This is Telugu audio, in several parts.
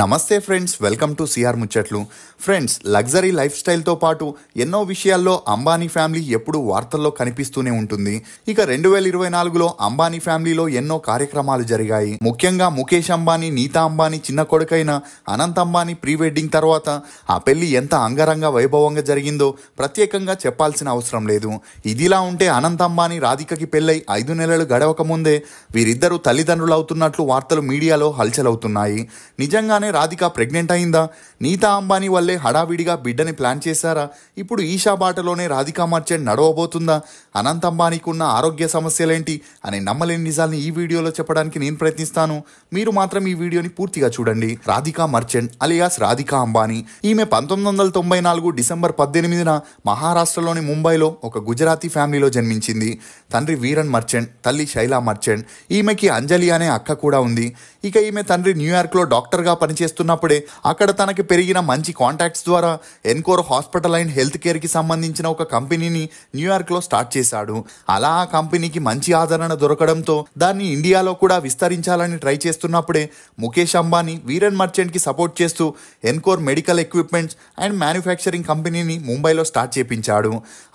నమస్తే ఫ్రెండ్స్, వెల్కమ్ టు సిఆర్ ముచ్చట్లు. ఫ్రెండ్స్, లగ్జరీ లైఫ్ స్టైల్తో పాటు ఎన్నో విషయాల్లో అంబానీ ఫ్యామిలీ ఎప్పుడూ వార్తల్లో కనిపిస్తూనే ఉంటుంది. ఇక 2024లో అంబానీ ఫ్యామిలీలో ఎన్నో కార్యక్రమాలు జరిగాయి. ముఖ్యంగా ముఖేష్ అంబానీ, నీతా అంబానీ చిన్న కొడుకైన అనంత్ అంబానీ ప్రీ వెడ్డింగ్ తర్వాత ఆ పెళ్లి ఎంత అంగరంగ వైభవంగా జరిగిందో ప్రత్యేకంగా చెప్పాల్సిన అవసరం లేదు. ఇదిలా ఉంటే అనంత్ అంబానీ రాధికకి పెళ్ళై 5 నెలలు గడవక ముందే వీరిద్దరూ తల్లిదండ్రులు అవుతున్నట్లు వార్తలు మీడియాలో హల్చల్ అవుతున్నాయి. నిజంగా రాధిక ప్రెగ్నెంట్ అయిందా? నీతా అంబానీ వల్లే హడావిడిగా బిడ్డని ప్లాన్ చేశారా? ఇప్పుడు ఈషా బాటలోనే రాధికా మర్చెంట్ నడవబోతుందా? అనంత్ అంబానీకి ఉన్న ఆరోగ్య సమస్యలేంటి అనే నమ్మలేని నిజాల్ని ఈ వీడియోలో చెప్పడానికి నేను ప్రయత్నిస్తాను. మీరు మాత్రం ఈ వీడియోని పూర్తిగా చూడండి. Radhika merchant alias Radhika Ambani. ఈమె 1994 డిసెంబర్ 18న మహారాష్ట్రలోని ముంబైలో ఒక గుజరాతీ ఫ్యామిలీలో జన్మించింది. తండ్రి వీరన్ మర్చెంట్, తల్లి శైలా మర్చెంట్. ఈమెకి అంజలి అనే అక్క కూడా ఉంది. ఇక ఈమె తండ్రి న్యూయార్క్లో డాక్టర్గా పనిచేస్తున్నప్పుడే అక్కడ తనకి పెరిగిన మంచి కాంటాక్ట్స్ ద్వారా ఎన్కోర్ హాస్పిటల్ అండ్ హెల్త్ కేర్కి సంబంధించిన ఒక కంపెనీని న్యూయార్క్లో స్టార్ట్ చేశాడు. అలా ఆ కంపెనీకి మంచి ఆదరణ దొరకడంతో దాన్ని ఇండియాలో కూడా విస్తరించాలని ట్రై చేస్తున్నప్పుడే ముఖేష్ అంబానీ వీరన్ మర్చెంట్కి సపోర్ట్ చేస్తూ Encore medical equipments and manufacturing కంపెనీని ముంబైలో స్టార్ట్ చేపించాడు.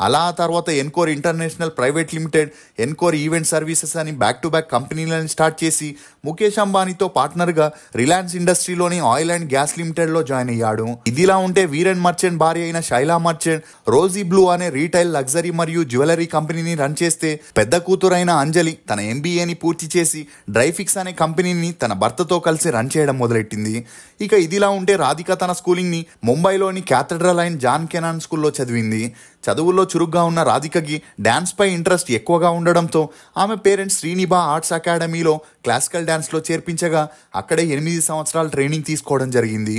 అలా ఆ తర్వాత Encore international private limited, Encore event services అని బ్యాక్ టు బ్యాక్ కంపెనీలను స్టార్ట్ చేసి ముఖేష్ అంబానీతో పార్ట్నర్గా రిలయన్స్ ఇండస్ట్రీలోని ఆయిల్ అండ్ గ్యాస్ లిమిటెడ్లో జాయిన్ అయ్యాడు. ఇదిలా ఉంటే వీరన్ మర్చెంట్ భార్య అయిన శైలా మర్చెంట్ రోజీ బ్లూ అనే రీటైల్ లగ్జరీ మరియు జ్యువెలరీ కంపెనీని రన్ చేస్తే, పెద్ద కూతురైన అంజలి తన MBAని పూర్తి చేసి డ్రైఫిక్స్ అనే కంపెనీని తన భర్తతో కలిసి రన్ చేయడం మొదలెట్టింది. ఇక ఇదిలా ఉంటే రాధిక తన స్కూలింగ్ని ముంబైలోని క్యాథడ్రల్ అండ్ జాన్ కెనాన్ స్కూల్లో చదివింది. చదువుల్లో చురుగ్గా ఉన్న రాధికకి డ్యాన్స్పై ఇంట్రెస్ట్ ఎక్కువగా ఉండడంతో ఆమె పేరెంట్స్ శ్రీనిభా ఆర్ట్స్ అకాడమీలో క్లాసికల్ డ్యాన్స్లో చేర్పించగా అక్కడే 8 సంవత్సరాలు ట్రైనింగ్ తీసుకోవడం జరిగింది.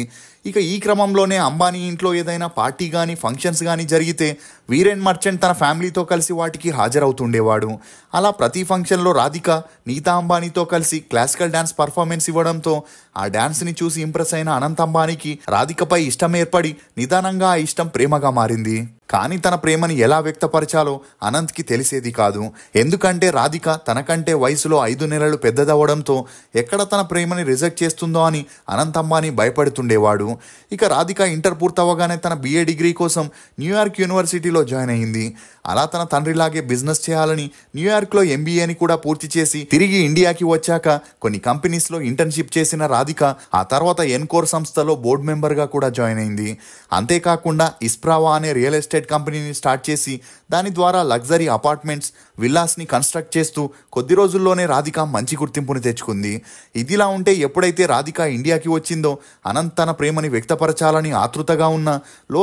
ఇక ఈ క్రమంలోనే అంబానీ ఇంట్లో ఏదైనా పార్టీ కానీ ఫంక్షన్స్ కానీ జరిగితే వీరన్ మర్చెంట్ తన ఫ్యామిలీతో కలిసి వాటికి హాజరవుతుండేవాడు. అలా ప్రతి ఫంక్షన్లో రాధిక నీతా అంబానీతో కలిసి క్లాసికల్ డ్యాన్స్ పర్ఫార్మెన్స్ ఇవ్వడంతో ఆ డ్యాన్స్ని చూసి ఇంప్రెస్ అయిన అనంత్ అంబానీకి రాధికపై ఇష్టం ఏర్పడి నిదానంగా ఆ ఇష్టం ప్రేమగా మారింది. కానీ తన ప్రేమని ఎలా వ్యక్తపరచాలో అనంత్కి తెలిసేది కాదు. ఎందుకంటే రాధిక తనకంటే వయసులో 5 నెలలు పెద్దదవడంతో ఎక్కడ తన ప్రేమని రిజెక్ట్ చేస్తుందో అని అనంత్ అంబానీ భయపడుతుండేవాడు. ఇక రాధిక ఇంటర్ పూర్తవగానే తన BA డిగ్రీ కోసం న్యూయార్క్ యూనివర్సిటీలో జాయిన్ అయింది. అలా తన తండ్రిలాగే బిజినెస్ చేయాలని న్యూయార్క్లో MBAని కూడా పూర్తి చేసి తిరిగి ఇండియాకి వచ్చాక కొన్ని కంపెనీస్లో ఇంటర్న్షిప్ చేసిన రాధిక ఆ తర్వాత ఎన్కోర్ సంస్థలో బోర్డు మెంబర్గా కూడా జాయిన్ అయింది. అంతేకాకుండా ఇస్ప్రావా అనే రియల్ ఎస్టేట్ కంపెనీని స్టార్ట్ చేసి దాని ద్వారా లగ్జరీ అపార్ట్మెంట్స్, విల్లాస్ని కన్స్ట్రక్ట్ చేస్తూ కొద్ది రోజుల్లోనే రాధిక మంచి గుర్తింపుని తెచ్చుకుంది. ఇదిలా ఉంటే ఎప్పుడైతే రాధిక ఇండియాకి వచ్చిందో అనంత్ తన ప్రేమని వ్యక్తపరచాలని ఆతృతగా ఉన్న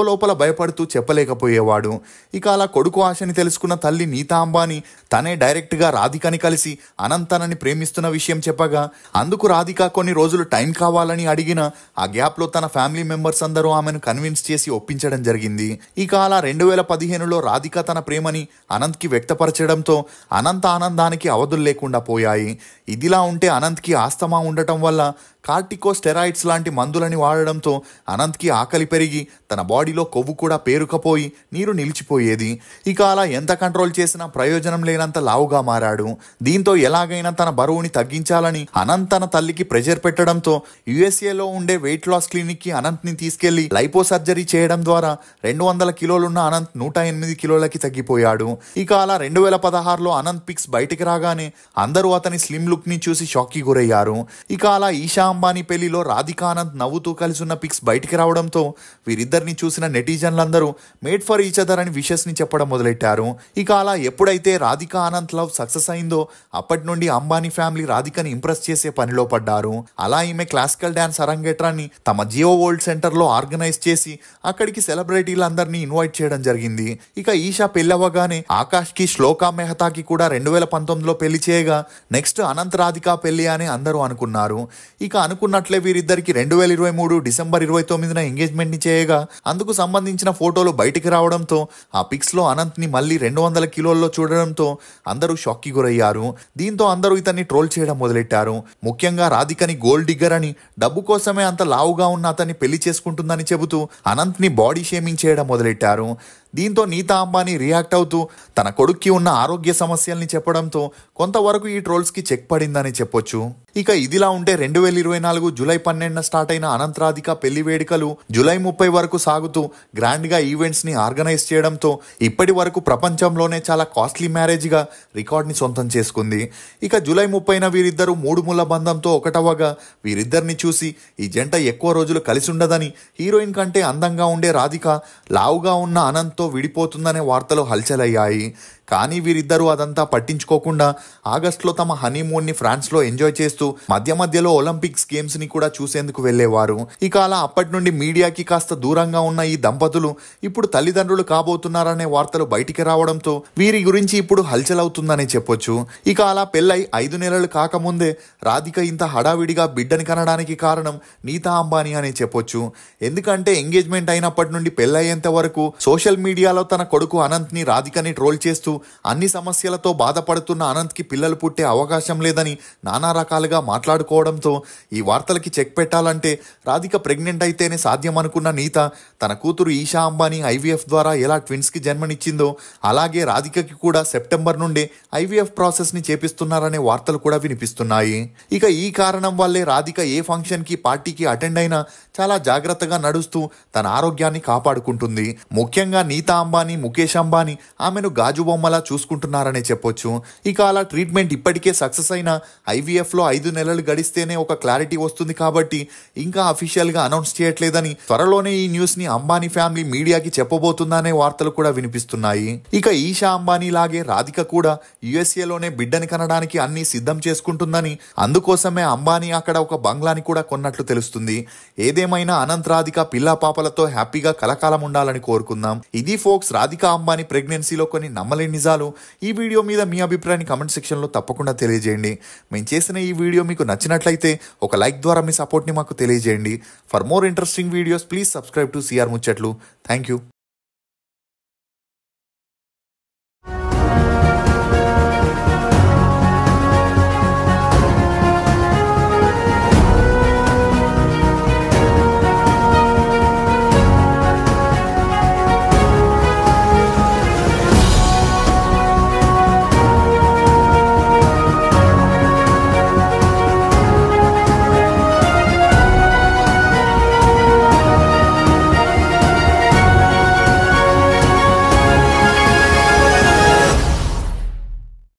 లోపల భయపడుతూ చెప్పలేకపోయేవాడు. ఇక అలా కొడుకు ఆశని తెలుసుకున్న తల్లి నీతా అంబానీ తనే డైరెక్ట్గా రాధికని కలిసి అనంత్ తనని ప్రేమిస్తున్న విషయం చెప్పగా అందుకు రాధిక కొన్ని రోజులు టైం కావాలని అడిగిన ఆ గ్యాప్లో తన ఫ్యామిలీ మెంబర్స్ అందరూ ఆమెను కన్విన్స్ చేసి ఒప్పించడం జరిగింది. ఇక అలా 2015లో రాధిక తన ప్రేమని అనంత్కి వ్యక్తపరచడంతో అనంత్ ఆనందానికి అవధులు లేకుండా పోయాయి. ఇదిలా ఉంటే అనంత్కి ఆస్తమా ఉండటం వల్ల కార్టికోస్టెరాయిడ్స్ లాంటి మందులని వాడడంతో అనంత్కి ఆకలి పెరిగి తన బాడీలో కొవ్వు కూడా పేరుకపోయి నీరు నిలిచిపోయేది. ఇక అలా ఎంత కంట్రోల్ చేసినా ప్రయోజనం లేనంత లావుగా మారాడు. దీంతో ఎలాగైనా తన బరువుని తగ్గించాలని అనంత్ తన తల్లికి ప్రెషర్ పెట్టడంతో USAలో ఉండే వెయిట్ లాస్ క్లినిక్కి అనంత్ని తీసుకెళ్లి లైపో సర్జరీ చేయడం ద్వారా 200 కిలోలున్న అనంత్ 108 కిలోలకి తగ్గిపోయాడు. ఇక అలా 2016లో అనంత్ పిక్స్ బయటికి రాగానే అందరూ అతని స్లిమ్ లుక్ ని చూసి షాక్ కి గురయ్యారు. ఇక అలా ఈషా అంబానీ పెళ్లిలో రాధిక అనంత్ నవ్వుతూ కలిసి ఉన్న పిక్స్ బయటికి రావడంతో వీరిద్దరిని చూసిన నెటిజన్లందరూ మేడ్ ఫర్ ఈచ్ అదర్ అని విషెస్ ని చెప్పడం మొదలెట్టారు. ఇక అలా ఎప్పుడైతే రాధిక అనంత్ లవ్ సక్సెస్ అయిందో అప్పటి నుండి అంబానీ ఫ్యామిలీ రాధికని ఇంప్రెస్ చేసే పనిలో పడ్డారు. అలా ఈమె క్లాసికల్ డ్యాన్స్ అరంగేట్రాన్ని తమ జియో వరల్డ్ సెంటర్లో ఆర్గనైజ్ చేసి అక్కడికి సెలబ్రిటీలందరినీ ఇన్వైట్ చేయడం జరిగింది. ఇక ఈషా పెళ్ళవగానే ఆకాష్కి, శ్లోకా మెహతాకి కూడా 2019లో పెళ్లి చేయగా నెక్స్ట్ అనంత్ రాధిక పెళ్లి అని అందరూ అనుకున్నారు. ఇక అనుకున్నట్లే వీరిద్దరికి 2023 డిసెంబర్ 29న ఎంగేజ్మెంట్ ని చేయగా అందుకు సంబంధించిన ఫోటోలు బయటికి రావడంతో ఆ పిక్స్ లో అనంత్ ని మళ్ళీ 200 కిలోల్లో చూడడంతో అందరూ షాక్ కి గురయ్యారు. దీంతో అందరూ ఇతన్ని ట్రోల్ చేయడం మొదలెట్టారు. ముఖ్యంగా రాధికని గోల్డ్ డిగ్గర్ అని, డబ్బు కోసమే అంత లావుగా ఉన్న అతన్ని పెళ్లి చేసుకుంటుందని చెబుతూ అనంత్ ని బాడీ షేమింగ్ చేయడం మొదలెట్టారు. దీంతో నీతా అంబానీ రియాక్ట్ అవుతూ తన కొడుక్కి ఉన్న ఆరోగ్య సమస్యల్ని చెప్పడంతో కొంతవరకు ఈ ట్రోల్స్కి చెక్ పడిందని చెప్పొచ్చు. ఇక ఇదిలా ఉంటే 2024 జూలై 12న స్టార్ట్ అయిన అనంత్ రాధిక పెళ్లి వేడుకలు జూలై 30 వరకు సాగుతూ గ్రాండ్ గా ఈవెంట్స్ ని ఆర్గనైజ్ చేయడంతో ఇప్పటి వరకు ప్రపంచంలోనే చాలా కాస్ట్లీ మ్యారేజ్ గా రికార్డ్ ని సొంతం చేసుకుంది. ఇక జూలై 30న వీరిద్దరూ 3 ముళ్ళ బంధంతో ఒకటవగా వీరిద్దరిని చూసి ఈ జంట ఎక్కువ రోజులు కలిసి ఉండదని, హీరోయిన్ కంటే అందంగా ఉండే రాధిక లావుగా ఉన్న అనంత్తో విడిపోతుందనే వార్తలు హల్చలయ్యాయి. కానీ వీరిద్దరూ అదంతా పట్టించుకోకుండా ఆగస్టులో తమ హనీమూన్ ని ఫ్రాన్స్ లో ఎంజాయ్ చేస్తూ మధ్య మధ్యలో ఒలింపిక్స్ గేమ్స్ ని కూడా చూసేందుకు వెళ్లేవారు. ఇక అలా అప్పటి నుండి మీడియాకి కాస్త దూరంగా ఉన్న ఈ దంపతులు ఇప్పుడు తల్లిదండ్రులు కాబోతున్నారనే వార్తలు బయటికి రావడంతో వీరి గురించి ఇప్పుడు హల్చల్ అవుతుందని చెప్పొచ్చు. ఇక అలా పెళ్ళై 5 నెలలు కాకముందే రాధిక ఇంత హడావిడిగా బిడ్డని కనడానికి కారణం నీతా అంబానీ అనే చెప్పొచ్చు. ఎందుకంటే ఎంగేజ్మెంట్ అయినప్పటి నుండి పెళ్ళయ్యేంత వరకు సోషల్ మీడియాలో తన కొడుకు అనంత్ ని రాధికని ట్రోల్ చేస్తూ అన్ని సమస్యలతో బాధపడుతున్న అనంత్కి పిల్లలు పుట్టే అవకాశం లేదని నానా రకాలుగా మాట్లాడుకోవడంతో ఈ వార్తలకి చెక్ పెట్టాలంటే రాధిక ప్రెగ్నెంట్ అయితేనే సాధ్యం అనుకున్న నీత తన కూతురు ఈషా అంబానీ ఐవీఎఫ్ ద్వారా ఎలా ట్విన్స్ కి జన్మనిచ్చిందో అలాగే రాధికకి కూడా సెప్టెంబర్ నుండే ఐవీఎఫ్ ప్రాసెస్ ని చేపిస్తున్నారనే వార్తలు కూడా వినిపిస్తున్నాయి. ఇక ఈ కారణం వల్లే రాధిక ఏ ఫంక్షన్ కి పార్టీకి అటెండ్ అయినా చాలా జాగ్రత్తగా నడుస్తూ తన ఆరోగ్యాన్ని కాపాడుకుంటుంది. ముఖ్యంగా నీతా అంబానీ, ముఖేష్ అంబానీ ఆమెను గాజు బొమ్మలా చూసుకుంటున్నారనే చెప్పొచ్చు. ఇక అలా ట్రీట్మెంట్ ఇప్పటికే సక్సెస్ అయిన ఐవీఎఫ్ లో 5 నెలలు గడిస్తేనే ఒక క్లారిటీ వస్తుంది కాబట్టి ఇంకా అఫీషియల్ గా అనౌన్స్ చేయట్లేదని, త్వరలోనే ఈ న్యూస్ ని అంబానీ ఫ్యామిలీ మీడియాకి చెప్పబోతుందనే వార్తలు కూడా వినిపిస్తున్నాయి. ఇక ఈషా అంబానీ లాగే రాధిక కూడా యుఎస్ఏలోనే బిడ్డని కనడానికి అన్ని సిద్ధం చేసుకుంటుందని, అందుకోసమే అంబానీ అక్కడ ఒక బంగ్లాని కూడా కొన్నట్లు తెలుస్తుంది. ఏదేమైనా అనంత్ రాధిక పిల్లా పాపలతో హ్యాపీగా కలకాలం ఉండాలని కోరుకుందాం. ఇది ఫోక్స్ రాధిక అంబానీ ప్రెగ్నెన్సీలో కొన్ని నమ్మలేని నిజాలు. ఈ వీడియో మీద మీ అభిప్రాయాన్ని కమెంట్ సెక్షన్లో తప్పకుండా తెలియజేయండి. మేము చేసిన ఈ వీడియో మీకు నచ్చినట్లయితే ఒక లైక్ ద్వారా మీ సపోర్ట్ని మాకు తెలియజేయండి. For more interesting videos please subscribe to CR ముచ్చట్లు. Thank you.